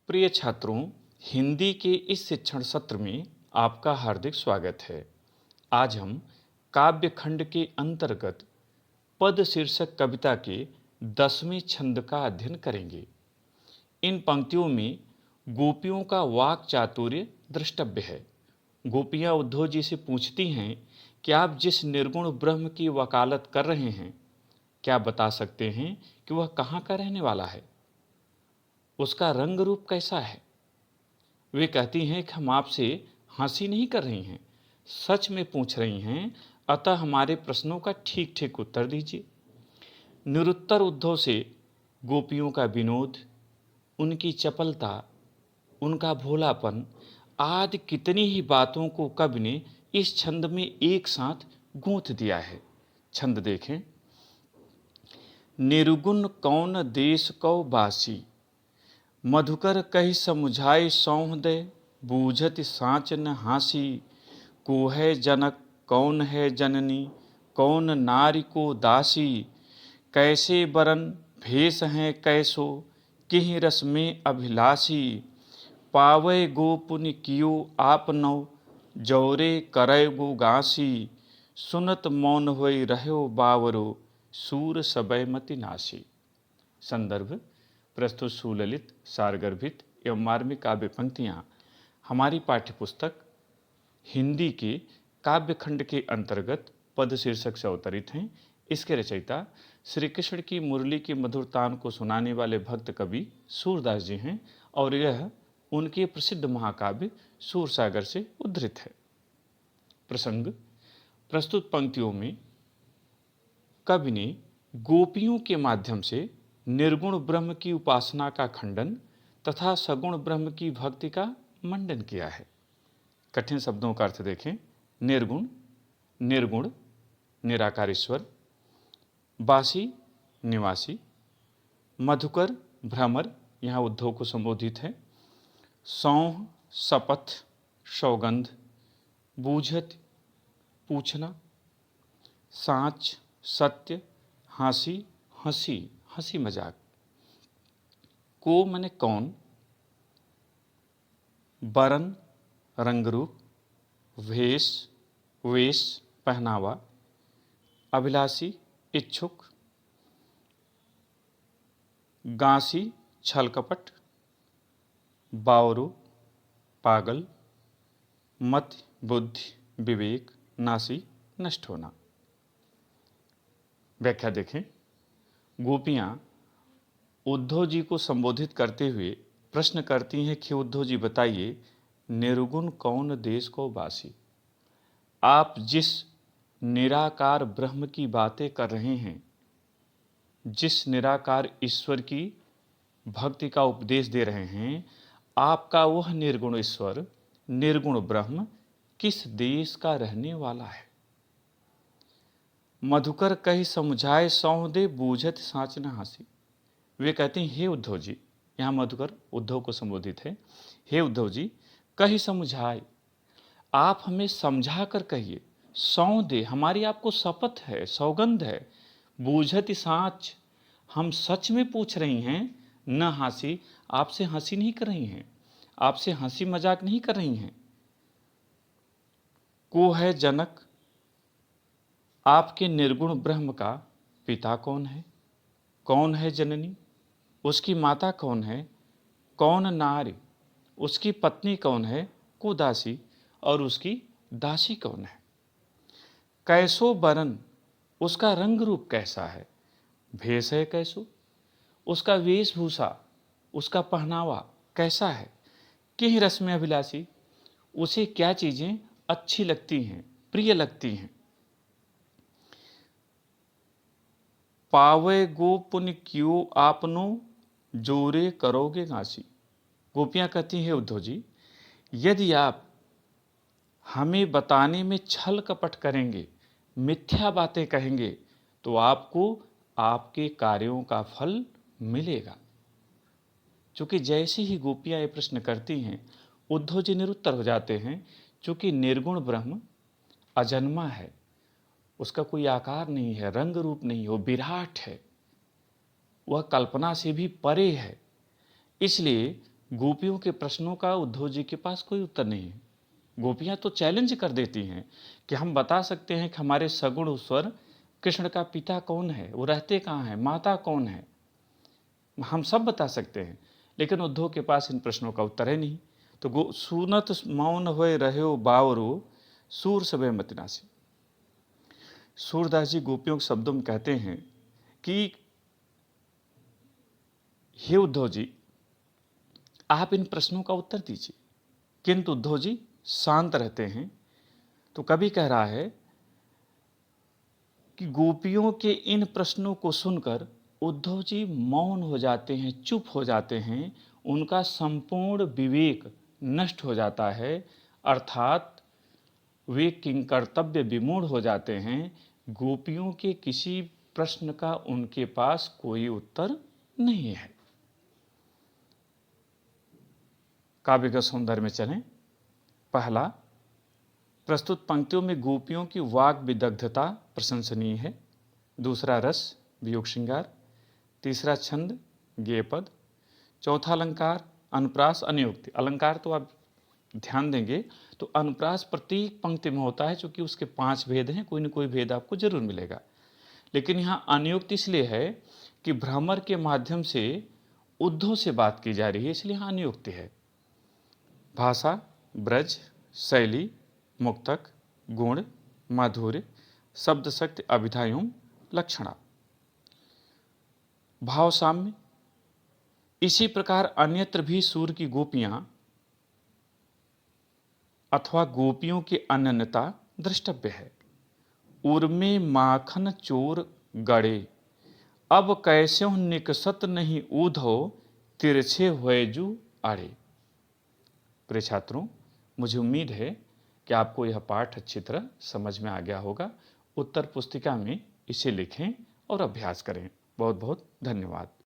प्रिय छात्रों, हिंदी के इस शिक्षण सत्र में आपका हार्दिक स्वागत है। आज हम काव्य खंड के अंतर्गत पद शीर्षक कविता के 10वें छंद का अध्ययन करेंगे। इन पंक्तियों में गोपियों का वाक चातुर्य द्रष्टव्य है। गोपियाँ उद्धव जी से पूछती हैं कि आप जिस निर्गुण ब्रह्म की वकालत कर रहे हैं, क्या बता सकते हैं कि वह कहाँ का रहने वाला है, उसका रंग रूप कैसा है। वे कहती हैं कि हम आपसे हंसी नहीं कर रही हैं, सच में पूछ रही हैं, अतः हमारे प्रश्नों का ठीक ठीक उत्तर दीजिए। निरुत्तर उद्धव से गोपियों का विनोद, उनकी चपलता, उनका भोलापन आदि कितनी ही बातों को कवि ने इस छंद में एक साथ गूंथ दिया है। छंद देखें। निर्गुण कौन देश कौ बासी, मधुकर कहि समुझाई सौंह दे, बूझत साँच न हासी, को है जनक कौन है जननी, कौन नारी को दासी, कैसे बरन भेष हैं कैसो, किहि रस में अभिलाषी, पावै गो पुनि कियो आप नौ, जौरे करै गो गासी, सुनत मौन होई रह्यो बावरो, सूर सबय मति नासी। संदर्भ प्रस्तुत सुललित, सारगर्भित एवं मार्मिक काव्य पंक्तियाँ हमारी पाठ्यपुस्तक हिंदी के काव्य खंड के अंतर्गत पद शीर्षक से अवतरित हैं। इसके रचयिता श्री कृष्ण की मुरली की मधुर तान को सुनाने वाले भक्त कवि सूरदास जी हैं और यह उनके प्रसिद्ध महाकाव्य सूरसागर से उद्धृत है। प्रसंग। प्रस्तुत पंक्तियों में कवि ने गोपियों के माध्यम से निर्गुण ब्रह्म की उपासना का खंडन तथा सगुण ब्रह्म की भक्ति का मंडन किया है। कठिन शब्दों का अर्थ देखें। निर्गुण, निर्गुण निराकार ईश्वर, बासी निवासी, मधुकर भ्रमर यहाँ उद्धव को संबोधित है, सौंह शपथ सौगंध, बूझत पूछना, साँच सत्य, हासी हंसी हंसी मजाक, को मने कौन, बरन रंग रूप, वेश वेश पहनावा, अभिलाषी इच्छुक, गांसी छल कपट, बावरू पागल, मति बुद्धि विवेक, नासी नष्ट होना। व्याख्या देखें। गोपियाँ उद्धव जी को संबोधित करते हुए प्रश्न करती हैं कि उद्धव जी बताइए, निर्गुण कौन देश को बासी, आप जिस निराकार ब्रह्म की बातें कर रहे हैं, जिस निराकार ईश्वर की भक्ति का उपदेश दे रहे हैं, आपका वह निर्गुण ईश्वर, निर्गुण ब्रह्म किस देश का रहने वाला है। मधुकर कही समझाए सौंह दे, बूझत साँच न हासी। वे कहते हैं, हे उद्धव जी, यहाँ मधुकर उद्धव को संबोधित है, हे उद्धव जी, कही समझाए, आप हमें समझा कर कहिए, सौंह दे, हमारी आपको शपथ है, सौगंध है, बूझत साँच, हम सच में पूछ रही हैं, न हासी, आपसे हंसी नहीं कर रही हैं, आपसे हंसी मजाक नहीं कर रही हैं। को है जनक, आपके निर्गुण ब्रह्म का पिता कौन है, कौन है जननी, उसकी माता कौन है, कौन नारी, उसकी पत्नी कौन है, को दासी, और उसकी दासी कौन है। कैसो बरन, उसका रंग रूप कैसा है, भेष है कैसो, उसका वेशभूषा, उसका पहनावा कैसा है, किहि रस में अभिलाषी, उसे क्या चीज़ें अच्छी लगती हैं, प्रिय लगती हैं। पावे गो पुण्य क्यों आपनो, जोरे करोगे नासी। गोपियाँ कहती हैं, उद्धव जी, यदि आप हमें बताने में छल कपट करेंगे, मिथ्या बातें कहेंगे, तो आपको आपके कार्यों का फल मिलेगा। चूँकि जैसे ही गोपियाँ ये प्रश्न करती हैं, उद्धव जी निरुत्तर हो जाते हैं। चूँकि निर्गुण ब्रह्म अजन्मा है, उसका कोई आकार नहीं है, रंग रूप नहीं, वो विराट है, वह कल्पना से भी परे है। इसलिए गोपियों के प्रश्नों का उद्धव जी के पास कोई उत्तर नहीं है। गोपियां तो चैलेंज कर देती हैं कि हम बता सकते हैं कि हमारे सगुण स्वर कृष्ण का पिता कौन है, वो रहते कहाँ हैं, माता कौन है, हम सब बता सकते हैं। लेकिन उद्धव के पास इन प्रश्नों का उत्तर है नहीं। तो सुनत मौन होए रहो बावरो सूर सबे मति नासी। सूरदास जी गोपियों के शब्दों में कहते हैं कि हे उद्धव जी, आप इन प्रश्नों का उत्तर दीजिए। किंतु उद्धव जी शांत रहते हैं। तो कवि कह रहा है कि गोपियों के इन प्रश्नों को सुनकर उद्धव जी मौन हो जाते हैं, चुप हो जाते हैं, उनका संपूर्ण विवेक नष्ट हो जाता है, अर्थात वे किंकर्तव्य विमूढ़ हो जाते हैं। गोपियों के किसी प्रश्न का उनके पास कोई उत्तर नहीं है। काव्य का सौंदर्य में चलें। पहला, प्रस्तुत पंक्तियों में गोपियों की वाग विदग्धता प्रशंसनीय है। दूसरा, रस वियोग श्रृंगार। तीसरा, छंद गेयपद। चौथा, अलंकार अनुप्रास अनुयोक्ति। अलंकार तो आप ध्यान देंगे तो अनुप्रास प्रत्येक पंक्ति में होता है, चूंकि उसके 5 भेद हैं, कोई न कोई भेद आपको जरूर मिलेगा। लेकिन यहाँ अनुयुक्त इसलिए है कि भ्रमर के माध्यम से उद्धव से बात की जा रही है, इसलिए यहाँ अनुयुक्त है। भाषा, ब्रज, शैली, मुक्तक, गुण, माधुर्य, शब्द शक्ति, अभिधा एवं लक्षणा। भाव साम्य। इसी प्रकार अन्यत्र भी सूर की गोपियां अथवा गोपियों की अनन्यता द्रष्टव्य है। उर्मे माखन चोर गड़े, अब कैसे निकसत नहीं ऊधो, तिरछे हुएजू आड़े। प्रिय छात्रों, मुझे उम्मीद है कि आपको यह पाठ अच्छी तरह समझ में आ गया होगा। उत्तर पुस्तिका में इसे लिखें और अभ्यास करें। बहुत बहुत धन्यवाद।